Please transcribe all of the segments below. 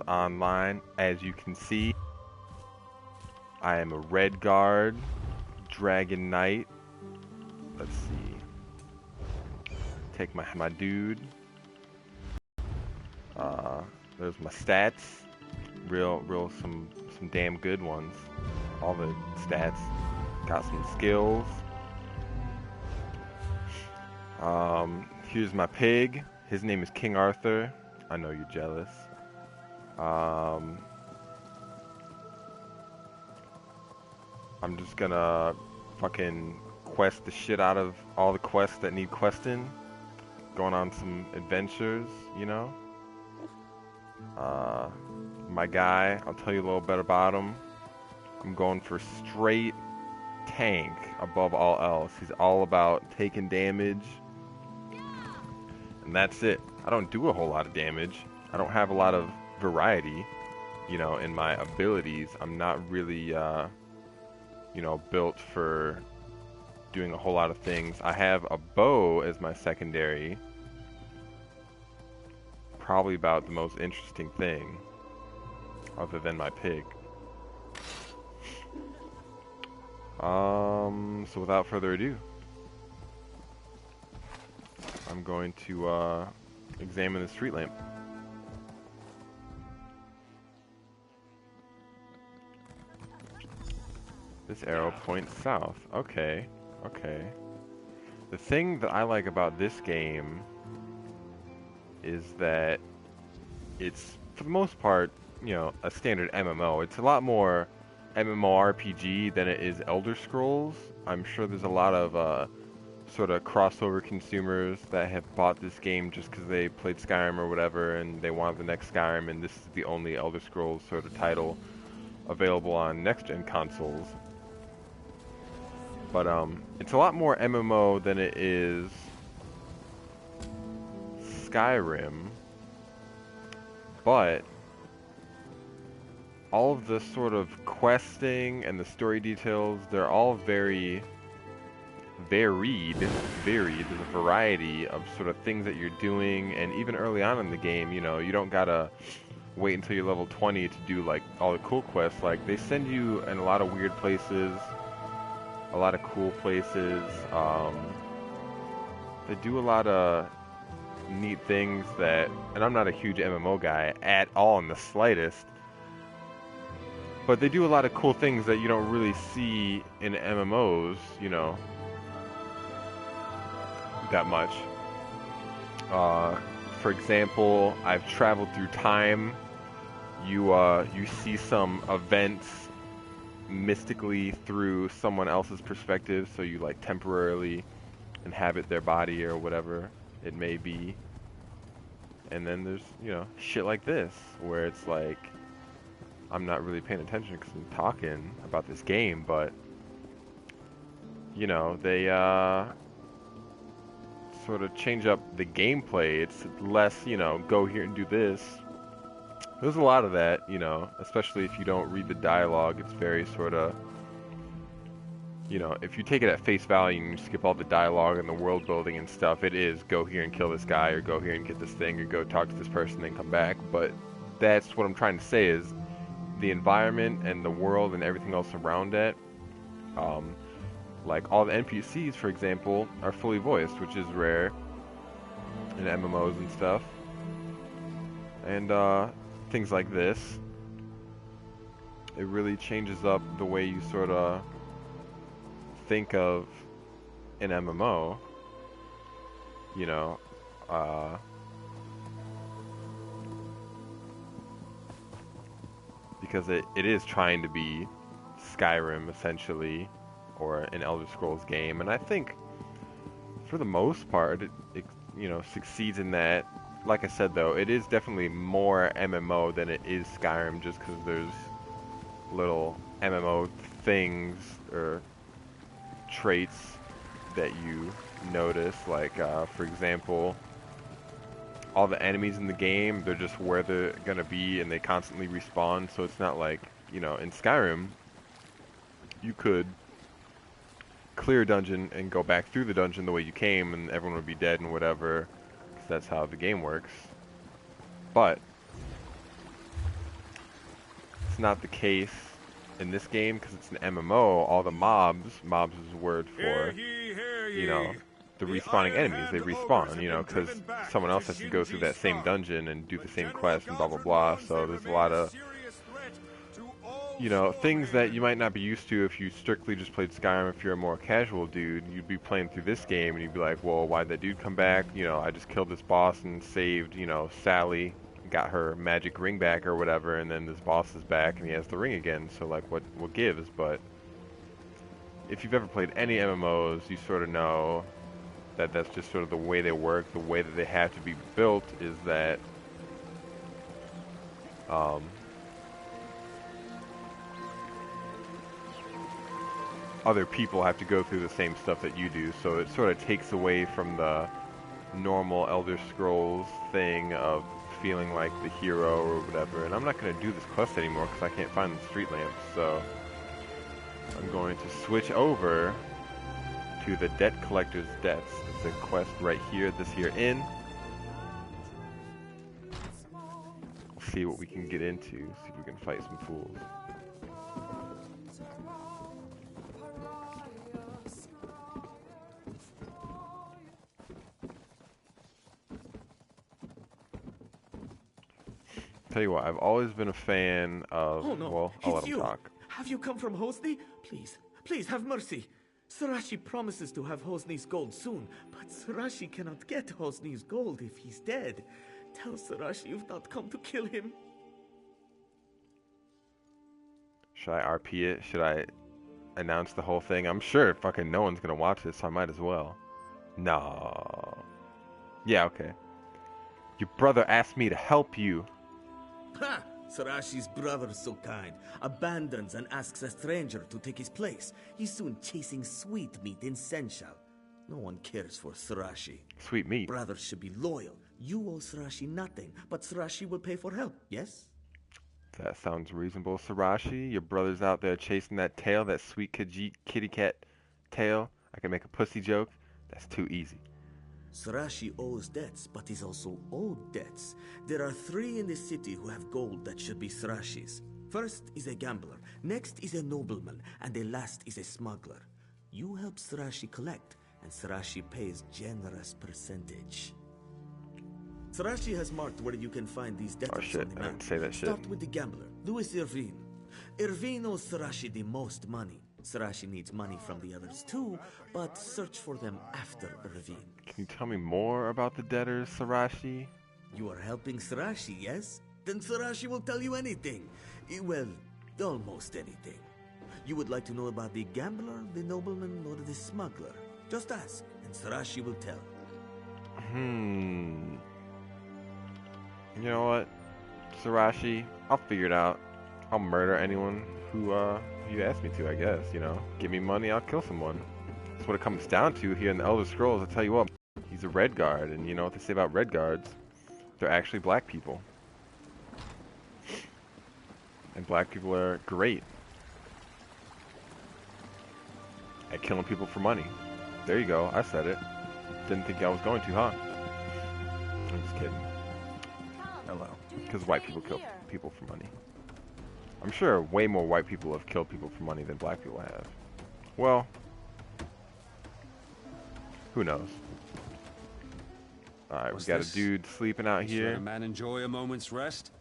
Online. As you can see, I am a Redguard, Dragonknight. Let's see. Take my dude. There's my stats. Real some damn good ones. All the stats. Got some skills. Here's my pig. His name is King Arthur. I know you're jealous. I'm just gonna fucking quest the shit out of all the quests that need questing. Going on some adventures, you know? My guy, I'll tell you a little bit about him. I'm going for straight tank above all else. He's all about taking damage. And that's it. I don't do a whole lot of damage. I don't have a lot of variety, you know, in my abilities. I'm not really, you know, built for doing a whole lot of things. I have a bow as my secondary. Probably about the most interesting thing, other than my pig. So without further ado, I'm going to examine the street lamp. This arrow points south. Okay, okay. The thing that I like about this game is that it's, for the most part, you know, a standard MMO. It's a lot more MMORPG than it is Elder Scrolls. I'm sure there's a lot of sort of crossover consumers that have bought this game just because they played Skyrim or whatever and they wanted the next Skyrim, and this is the only Elder Scrolls sort of title available on next-gen consoles. But it's a lot more MMO than it is Skyrim, but all of the sort of questing and the story details, they're all very varied. There's a variety of sort of things that you're doing, and even early on in the game, you know, you don't gotta wait until you're level 20 to do like all the cool quests. Like, they send you in a lot of weird places, a lot of cool places. They do a lot of neat things that, and I'm not a huge MMO guy at all in the slightest, but they do a lot of cool things that you don't really see in MMOs, you know, that much. For example, I've traveled through time. You see some events mystically through someone else's perspective, so you like temporarily inhabit their body or whatever it may be. And then there's, you know, shit like this, where it's like, I'm not really paying attention because I'm talking about this game, but, you know, they sort of change up the gameplay. It's less, you know, go here and do this. There's a lot of that, you know, especially if you don't read the dialogue. It's very sort of, you know, if you take it at face value and you skip all the dialogue and the world building and stuff, it is go here and kill this guy, or go here and get this thing, or go talk to this person and then come back. But that's what I'm trying to say, is the environment and the world and everything else around it. Like all the NPCs, for example, are fully voiced, which is rare in MMOs and stuff. And things like this. It really changes up the way you sort of think of an MMO, you know. Because it is trying to be Skyrim, essentially, or an Elder Scrolls game, and I think for the most part it you know, succeeds in that. Like I said, though, it is definitely more MMO than it is Skyrim, just because there's little MMO things or traits that you notice, like for example, all the enemies in the game, they're just where they're gonna be and they constantly respawn. So it's not like, you know, in Skyrim you could clear a dungeon and go back through the dungeon the way you came and everyone would be dead and whatever, because that's how the game works. But That's not the case in this game because it's an MMO. All the mobs is a word for, you know, the respawning enemies. They respawn, you know, because someone else has to go through that same dungeon and do the same quest and blah blah blah. So there's a lot of, you know, things that you might not be used to if you strictly just played Skyrim. If you're a more casual dude, you'd be playing through this game and you'd be like, well, why'd that dude come back? You know, I just killed this boss and saved, you know, Sally, got her magic ring back or whatever, and then this boss is back and he has the ring again. So like, what gives? But if you've ever played any MMOs, you sort of know that that's just sort of the way they work. The way that they have to be built is that other people have to go through the same stuff that you do, so it sort of takes away from the normal Elder Scrolls thing of feeling like the hero or whatever. And I'm not going to do this quest anymore because I can't find the street lamps, so I'm going to switch over to the Debt Collector's Debts. It's a quest right here, this here inn. We'll see what we can get into, see if we can fight some fools. Tell you what, I've always been a fan of, oh, no. well, I'll let him you. talk. Have you come from Hosni? Please, please have mercy. Sarashi promises to have Hosni's gold soon, but Sarashi cannot get Hosni's gold if he's dead. Tell Sarashi you've not come to kill him. Should I RP it? Should I announce the whole thing? I'm sure fucking no one's gonna watch this, so I might as well. No. Yeah, okay. Your brother asked me to help you. Ha! Sarashi's brother's so kind. Abandons and asks a stranger to take his place. He's soon chasing sweetmeat in Senshal. No one cares for Sarashi. Sweet meat. Brothers should be loyal. You owe Sarashi nothing, but Sarashi will pay for help, yes? That sounds reasonable, Sarashi. Your brother's out there chasing that tail, that sweet kitty cat tail. I can make a pussy joke. That's too easy. Sarashi owes debts, but he's also owed debts. There are 3 in the city who have gold that should be Sarashi's. First is a gambler, next is a nobleman, and the last is a smuggler. You help Sarashi collect, and Sarashi pays generous percentage. Sarashi has marked where you can find these debtors. Oh shit, on the map. I didn't say that shit. Start with the gambler, Louis Irvine. Irvine owes Sarashi the most money. Sarashi needs money from the others too, but search for them after Irvine. Can you tell me more about the debtors, Sarashi? You are helping Sarashi, yes? Then Sarashi will tell you anything. Well, almost anything. You would like to know about the gambler, the nobleman, or the smuggler? Just ask, and Sarashi will tell. You know what, Sarashi? I'll figure it out. I'll murder anyone who you ask me to, I guess, you know. Give me money, I'll kill someone. That's what it comes down to here in the Elder Scrolls. I'll tell you what, he's a Redguard, and you know what they say about Redguards? They're actually black people. And black people are great at killing people for money. There you go, I said it. Didn't think I was going to, huh? I'm just kidding. Hello. Because white people kill people for money. I'm sure way more white people have killed people for money than black people have. Well, who knows? Alright, we got a dude sleeping out here. Let a man enjoy a moment's rest?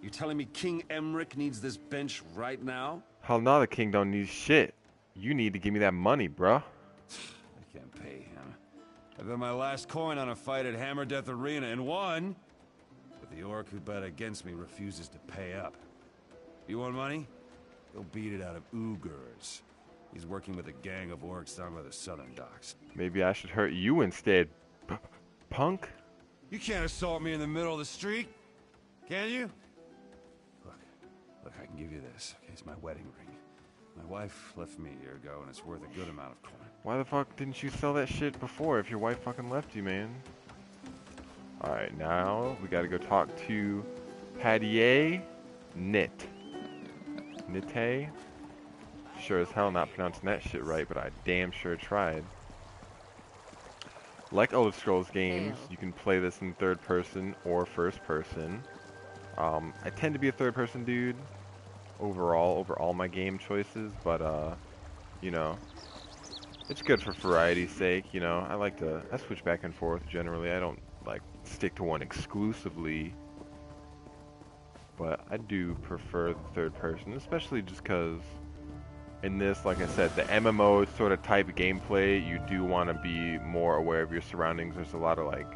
You telling me King Emmerich needs this bench right now? Hell no, the king don't need shit. You need to give me that money, bruh. I can't pay him. I bet my last coin on a fight at Hammer Death Arena and won. But the orc who bet against me refuses to pay up. You want money? Go beat it out of Ugurs. He's working with a gang of orcs down by the southern docks. Maybe I should hurt you instead, punk? You can't assault me in the middle of the street, can you? Look, I can give you this. Okay, it's my wedding ring. My wife left me a year ago, and it's worth a good amount of coin. Why the fuck didn't you sell that shit before if your wife fucking left you, man? Alright, now we gotta go talk to Padier Nit. Nite? Sure as hell not pronouncing that shit right, but I damn sure tried. Like Elder Scrolls games, you can play this in third person or first person. I tend to be a third person dude. overall over all my game choices, but you know, it's good for variety's sake. You know, I switch back and forth generally. I don't like stick to one exclusively, but I do prefer the third person, especially just because in this, like I said, the MMO sort of type gameplay, you do want to be more aware of your surroundings. There's a lot of like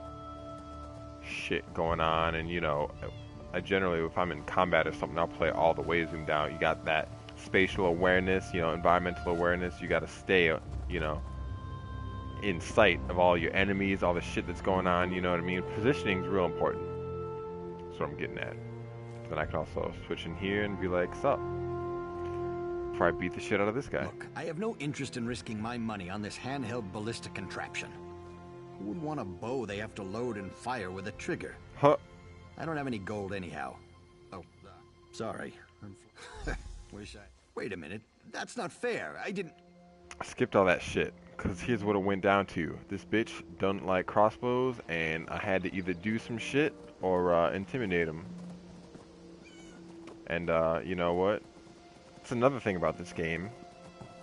shit going on, and you know, I generally, if I'm in combat or something, I'll play all the way zoomed out. You got that spatial awareness, you know, environmental awareness. You got to stay, you know, in sight of all your enemies, all the shit that's going on. You know what I mean? Positioning is real important. That's what I'm getting at. Then I can also switch in here and be like, sup? Before I beat the shit out of this guy. Look, I have no interest in risking my money on this handheld ballistic contraption. Who would want a bow they have to load and fire with a trigger? Huh? I don't have any gold anyhow. Oh, sorry. Wish I... Wait a minute. That's not fair. I didn't... I skipped all that shit, because here's what it went down to. This bitch doesn't like crossbows, and I had to either do some shit or intimidate him. And, you know what? It's another thing about this game.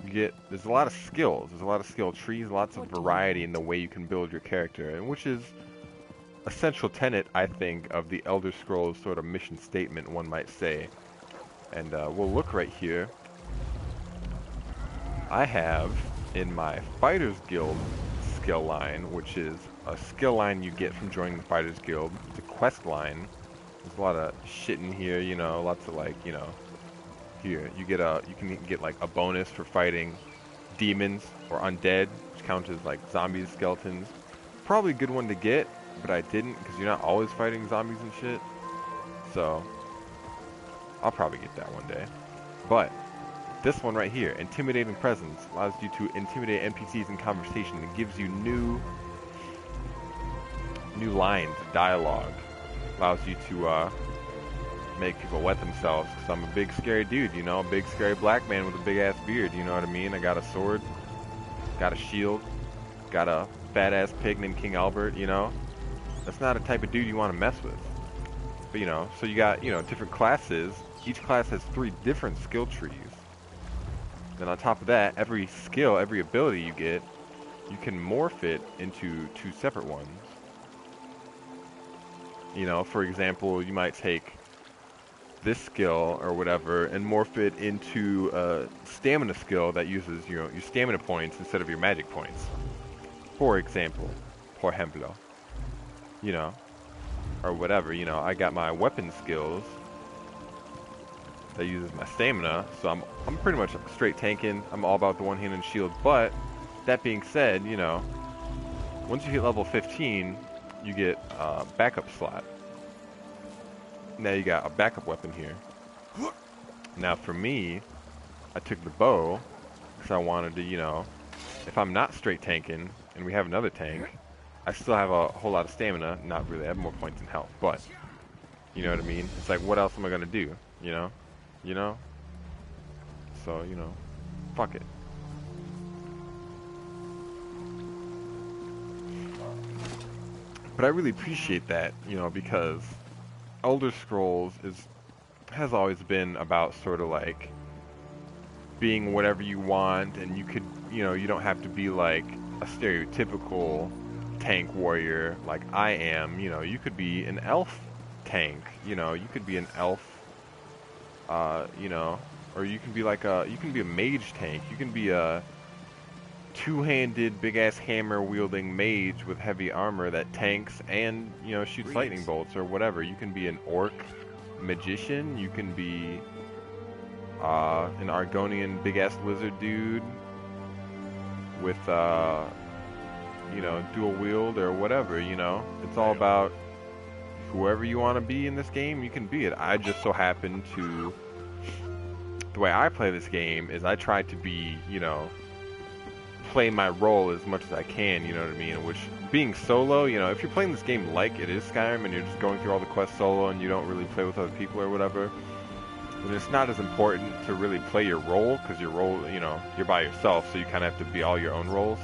There's a lot of skills. There's a lot of skill trees, lots of variety in the way you can build your character, and which is a central tenet, I think, of the Elder Scrolls sort of mission statement, one might say. And we'll look right here. I have in my Fighters Guild skill line, which is a skill line you get from joining the Fighters Guild. It's a quest line. There's a lot of shit in here, you know, lots of like, you know, here you can get like a bonus for fighting demons or undead, which count as like zombies, skeletons. Probably a good one to get, but I didn't because you're not always fighting zombies and shit. So I'll probably get that one day. But this one right here, Intimidating Presence, allows you to intimidate NPCs in conversation. It gives you new lines, dialogue. Allows you to make people wet themselves, because I'm a big scary dude, you know, a big scary black man with a big ass beard, you know what I mean? I got a sword, got a shield, got a fat ass pig named King Albert, you know? That's not a type of dude you want to mess with. But you know, so you got, you know, different classes. Each class has 3 different skill trees. Then on top of that, every skill, every ability you get, you can morph it into 2 separate ones. You know, for example, you might take this skill or whatever and morph it into a stamina skill that uses, you know, your stamina points instead of your magic points. For example, por ejemplo, you know, or whatever, you know, I got my weapon skills that uses my stamina, so I'm pretty much straight tanking. I'm all about the one-handed shield, but that being said, you know, once you hit level 15, you get a backup slot. Now you got a backup weapon here. Now for me, I took the bow because I wanted to, you know, if I'm not straight tanking and we have another tank, I still have a whole lot of stamina. Not really, I have more points in health, but you know what I mean? It's like, what else am I gonna do? You know? You know? So, you know, fuck it. But I really appreciate that, you know, because Elder Scrolls has always been about sort of like being whatever you want, and you could, you know, you don't have to be like a stereotypical tank warrior like I am. You know, you could be an elf tank, you know, you could be an elf, you know, or you can be like you can be a mage tank, you can be a two-handed big-ass hammer-wielding mage with heavy armor that tanks and, you know, shoots lightning bolts or whatever. You can be an orc magician, you can be an Argonian big-ass lizard dude with, you know, dual wield or whatever, you know. It's all about whoever you want to be in this game, you can be it. I just so happen to... The way I play this game is I try to be, you know, play my role as much as I can, you know what I mean? Which, being solo, you know, if you're playing this game like it is Skyrim and you're just going through all the quests solo and you don't really play with other people or whatever, then it's not as important to really play your role, because your role, you know, you're by yourself, so you kind of have to be all your own roles.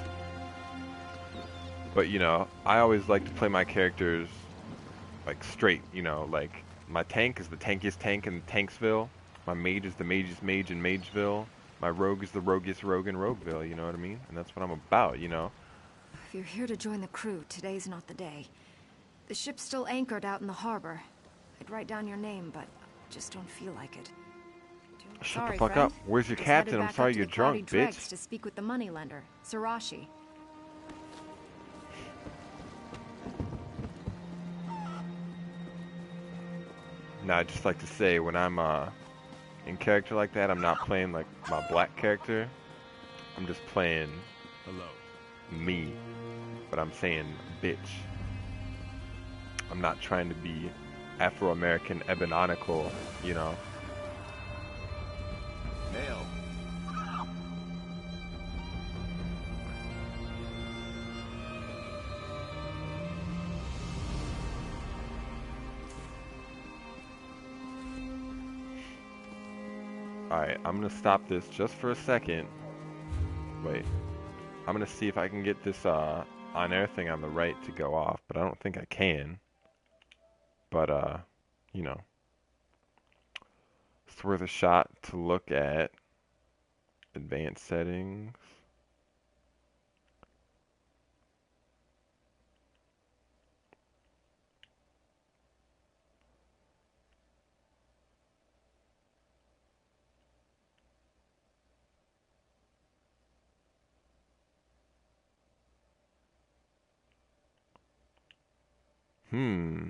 But, you know, I always like to play my characters, like, straight, you know, like, my tank is the tankiest tank in Tanksville. My mage is the mage's mage in Mageville. My rogue is the roguest rogue in Rogueville, you know what I mean? And that's what I'm about, you know? If you're here to join the crew, today's not the day. The ship's still anchored out in the harbor. I'd write down your name, but I just don't feel like it. Shut Sorry, the fuck friend. up. Where's your Just headed captain? I'm back sorry up to you're the Cloudy drunk, Dregs bitch. to speak with the moneylender, Sarashi. Now, I'd just like to say, when I'm in character like that, I'm not playing like my black character. I'm just playing Hello. me. But I'm saying bitch. I'm not trying to be Afro-American ebononical, you know? Hail. Alright, I'm gonna stop this just for a second. Wait. I'm gonna see if I can get this on-air thing on the right to go off, but I don't think I can. But, you know. It's worth a shot to look at. Advanced settings. Hmm.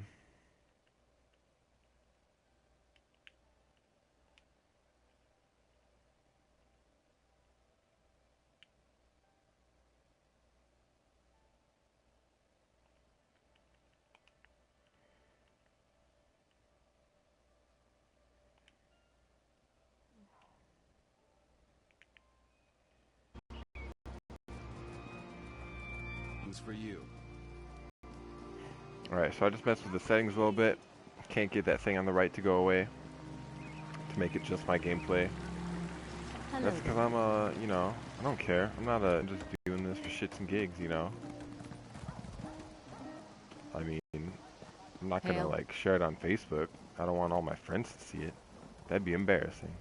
For you. Alright, so I just messed with the settings a little bit. Can't get that thing on the right to go away. To make it just my gameplay. Hello. That's because I'm you know, I don't care. I'm not just doing this for shits and gigs, you know. I mean, I'm not gonna Hail. like share it on Facebook. I don't want all my friends to see it. That'd be embarrassing.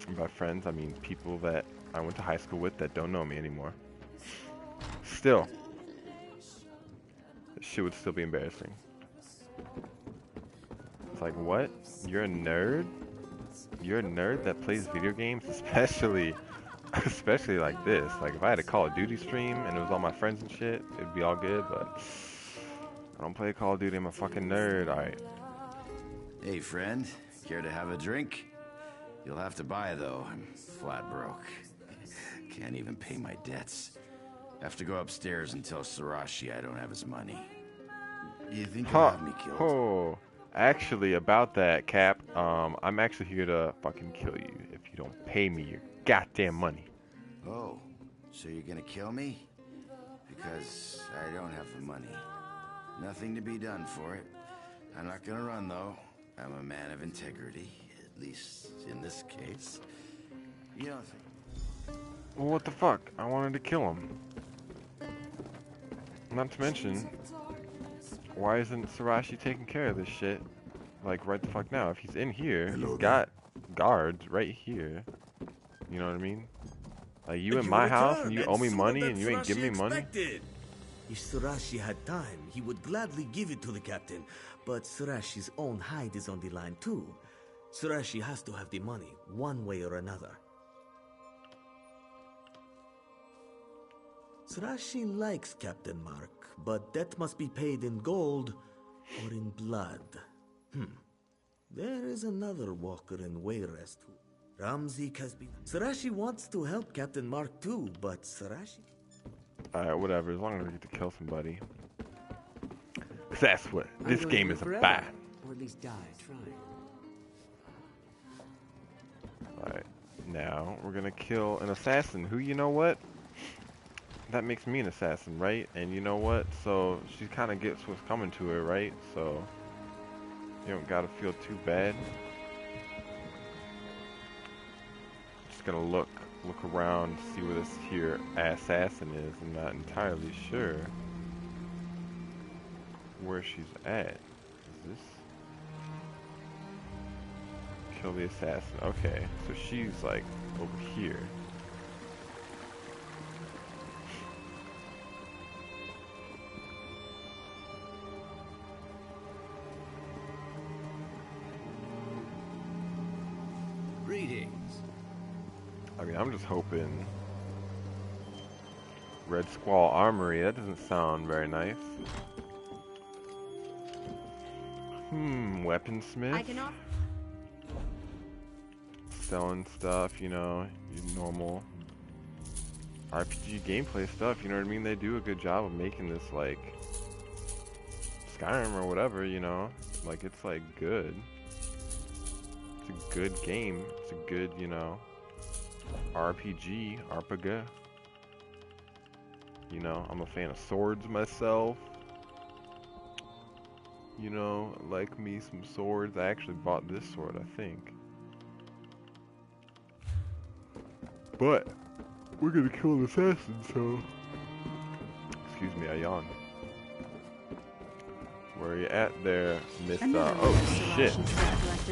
And by friends, I mean people that I went to high school with that don't know me anymore. Still, this shit would still be embarrassing. It's like, what? You're a nerd? You're a nerd that plays video games? Especially like this. Like, if I had a Call of Duty stream and it was all my friends and shit, it'd be all good, but I don't play Call of Duty, I'm a fucking nerd. Alright. Hey, friend. Care to have a drink? You'll have to buy, though. I'm flat broke. Can't even pay my debts. Have to go upstairs and tell Sarashi I don't have his money. You think you'll have me killed? Oh, actually, about that, Cap, I'm actually here to fucking kill you if you don't pay me your goddamn money. Oh, so you're gonna kill me? Because I don't have the money. Nothing to be done for it. I'm not gonna run, though. I'm a man of integrity, at least in this case. You don't think... Well, what the fuck? I wanted to kill him. Not to mention, why isn't Sarashi taking care of this shit? Like, right the fuck now. If he's in here, he's got guards right here. You know what I mean? Like, you in my house and you owe me money and you ain't giving me money? If Sarashi had time, he would gladly give it to the captain. But Sarashi's own hide is on the line too. Sarashi has to have the money, one way or another. Sarashi likes Captain Mark, but that must be paid in gold or in blood. There is another walker in Wayrest who... Ramzik has been... Sarashi wants to help Captain Mark too, but Sarashi... Alright, whatever, as long as I get to kill somebody. Cause that's what this I'm game going is to live about. forever, or at least die trying. Alright, now we're gonna kill an assassin who, you know what? That makes me an assassin, right? And you know what? So she kind of gets what's coming to her, right? So you don't gotta feel too bad. Just gonna look around, see where this here assassin is. I'm not entirely sure. where she's at. Is this? Kill the assassin. Okay, so she's like over here. Greetings. I mean, I'm just hoping. Red Squall Armory, that doesn't sound very nice. Weaponsmith. I can offer. Selling stuff, you know, your normal RPG gameplay stuff, you know what I mean? They do a good job of making this like Skyrim or whatever, you know? Like, it's like good. It's a good game. It's a good, you know, RPG. You know, I'm a fan of swords myself. You know, like me some swords. I actually bought this sword, I think. But we're gonna kill an assassin, so excuse me, I yawned. Where are you at there, Miss oh shit.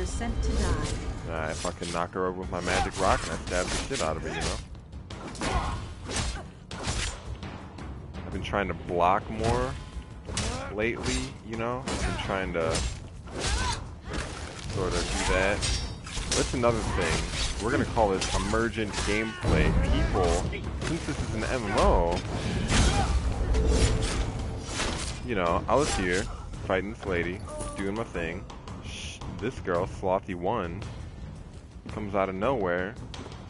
Sent to die. I fucking knock her over with my magic rock and I stab the shit out of her, you know? I've been trying to block more lately, you know? I've been trying to sort of do that. That's another thing. We're gonna call this emergent gameplay. People, since this is an MMO, you know, I was here fighting this lady, doing my thing. This girl, Slothy1, comes out of nowhere,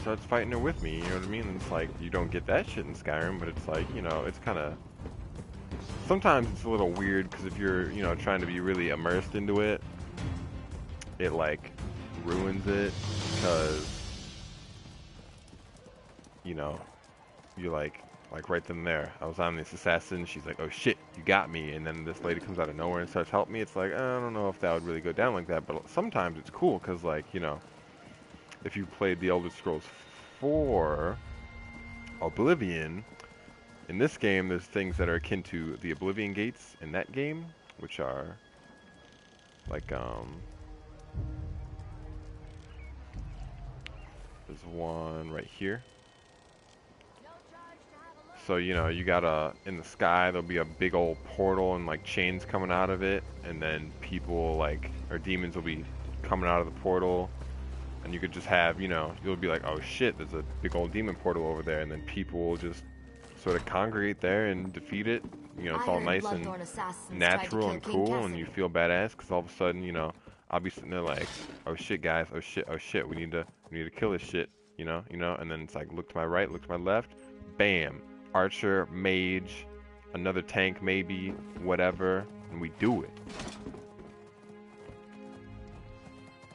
starts fighting her with me, you know what I mean? And it's like, you don't get that shit in Skyrim, but it's like, you know, it's kind of... Sometimes it's a little weird, because if you're, you know, trying to be really immersed into it, it, like, ruins it, because, you know, you're like right then and there, I was on this assassin, she's like, oh shit, you got me, and then this lady comes out of nowhere and starts helping me. It's like, I don't know if that would really go down like that, but sometimes it's cool, because, like, you know, if you played the Elder Scrolls 4 Oblivion, in this game there's things that are akin to the Oblivion gates in that game, which are like, there's one right here. So, you know, you gotta, in the sky, there'll be a big old portal and, like, chains coming out of it, and then people, like, or demons will be coming out of the portal, and you could just have, you know, you'll be like, oh shit, there's a big old demon portal over there, and then people will just sort of congregate there and defeat it. You know, it's all nice and natural and cool, and you feel badass, because all of a sudden, you know, I'll be sitting there like, oh shit, guys, oh shit, we need to kill this shit, you know, and then it's like, look to my right, look to my left, bam. Archer, mage, another tank maybe, whatever, and we do it.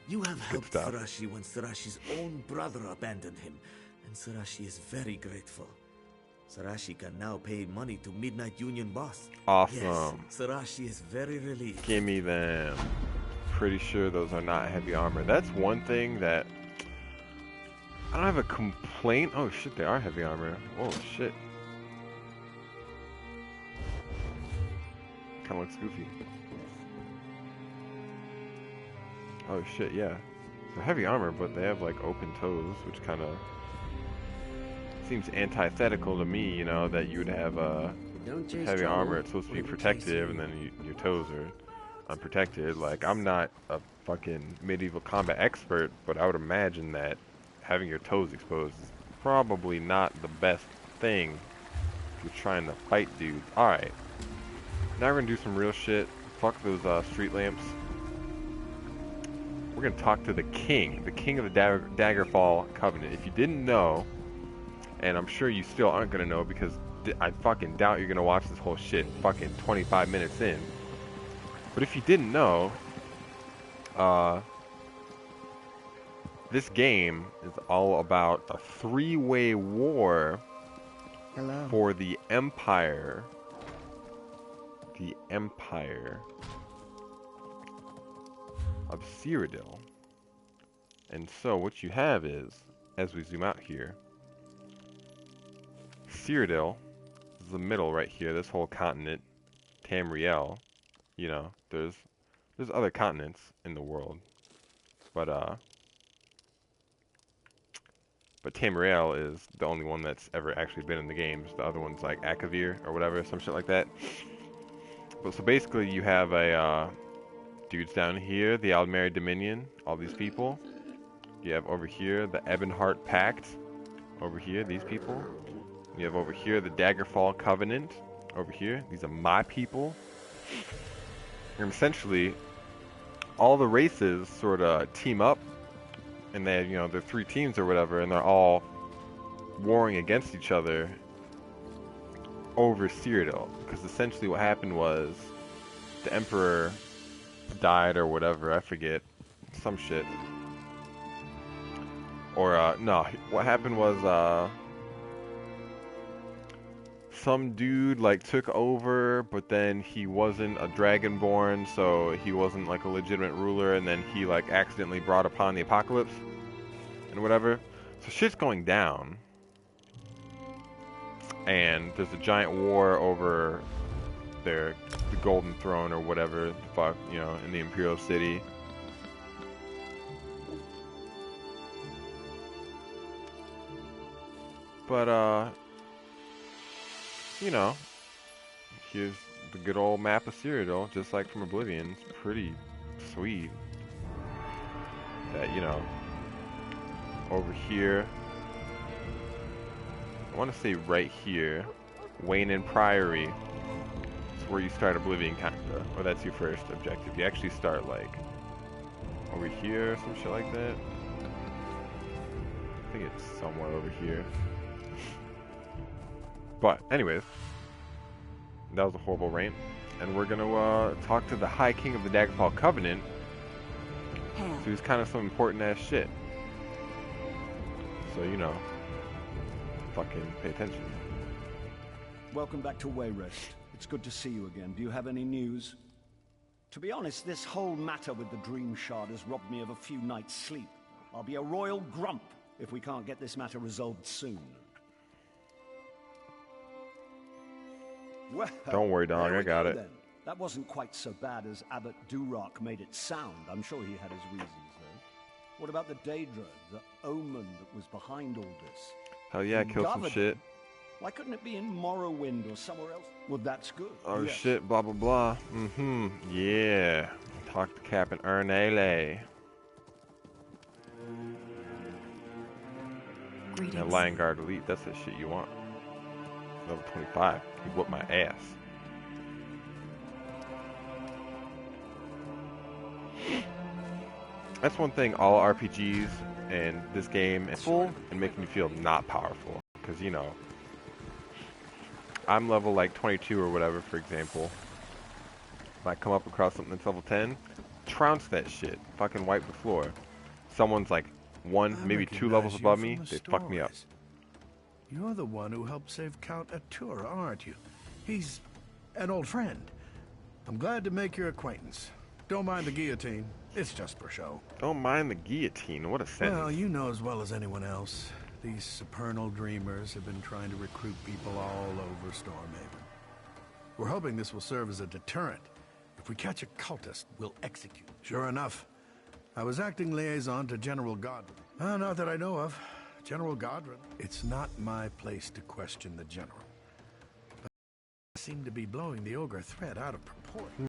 You have helped Sarashi when Sarashi's own brother abandoned him, and Sarashi is very grateful. Sarashi can now pay money to Midnight Union boss. Awesome. Yes, Sarashi is very relieved. Give me them. Pretty sure those are not heavy armor. That's one thing that I don't have a complaint. Oh shit, they are heavy armor. Oh shit. Kind of looks goofy. Oh shit, yeah. They're heavy armor, but they have like open toes, which kind of seems antithetical to me, you know, that you would have heavy armor, it's supposed to be protective, and then your toes are unprotected. Like, I'm not a fucking medieval combat expert, but I would imagine that having your toes exposed is probably not the best thing if you're trying to fight dudes. Alright. Now we're gonna do some real shit. Fuck those street lamps. We're gonna talk to the king of the Daggerfall Covenant. If you didn't know, and I'm sure you still aren't gonna know, because I fucking doubt you're gonna watch this whole shit fucking 25 minutes in. But if you didn't know, this game is all about a three-way war for the Empire. The Empire of Cyrodiil. And so what you have is, as we zoom out here, Cyrodiil is the middle right here, this whole continent, Tamriel. you know, there's other continents in the world, but Tamriel is the only one that's ever actually been in the games. The other one's like Akavir or whatever, some shit like that. But so basically, you have a dudes down here, the Aldmeri Dominion, all these people. You have over here the Ebonheart Pact. Over here, these people. You have over here the Daggerfall Covenant. Over here, these are my people. And essentially, all the races sort of team up, and they, you know, they're 3 teams or whatever, and they're all warring against each other over Cyrodiil. Because essentially what happened was the Emperor died or whatever, I forget, some shit. Or, no, what happened was, some dude, like, took over, but then he wasn't a Dragonborn, so he wasn't, like, a legitimate ruler, and then he, like, accidentally brought upon the apocalypse, and whatever. So shit's going down. And there's a giant war over the Golden Throne, or whatever the fuck, you know, in the Imperial City. But, you know, here's the good old map of Cyrodiil, just like from Oblivion. It's pretty sweet. That, you know, over here, I want to say right here, Wayne Priory. It's where you start Oblivion, kinda. Or that's your first objective. You actually start, like, over here, some shit like that. I think it's somewhere over here. But, anyways, that was a horrible rant. And we're gonna talk to the High King of the Daggerfall Covenant. So he's kind of some important ass shit. So, you know, fucking pay attention. Welcome back to Wayrest. It's good to see you again. Do you have any news? To be honest, this whole matter with the Dream Shard has robbed me of a few nights' sleep. I'll be a royal grump if we can't get this matter resolved soon. Well, don't worry, dog. I got it. Then. That wasn't quite so bad as Abbot Durock made it sound. I'm sure he had his reasons, though. What about the Daedra, the omen that was behind all this? Hell yeah, killed some shit. Why couldn't it be in Morrowind or somewhere else? Well, that's good. Oh yes. Shit, blah blah blah. Yeah. Talk to Captain Ernele. Yeah, Lion Guard Elite, that's the shit you want. Level 25. He whooped my ass. That's one thing all RPGs and this game is full and making you feel not powerful. Because, you know, I'm level like 22 or whatever, for example. If I come up across something that's level 10, trounce that shit. Fucking wipe the floor. Someone's like 1, maybe 2 levels above me, they fuck me up. You're the one who helped save Count Atura, aren't you? He's an old friend. I'm glad to make your acquaintance. Don't mind the guillotine. It's just for show. Don't mind the guillotine. What a sentence. Well, you know as well as anyone else, these supernal dreamers have been trying to recruit people all over Stormhaven. We're hoping this will serve as a deterrent. If we catch a cultist, we'll execute. Sure enough, I was acting liaison to General Godwin. Not that I know of. General Godwin. It's not my place to question the General. But I seem to be blowing the ogre threat out of proportion.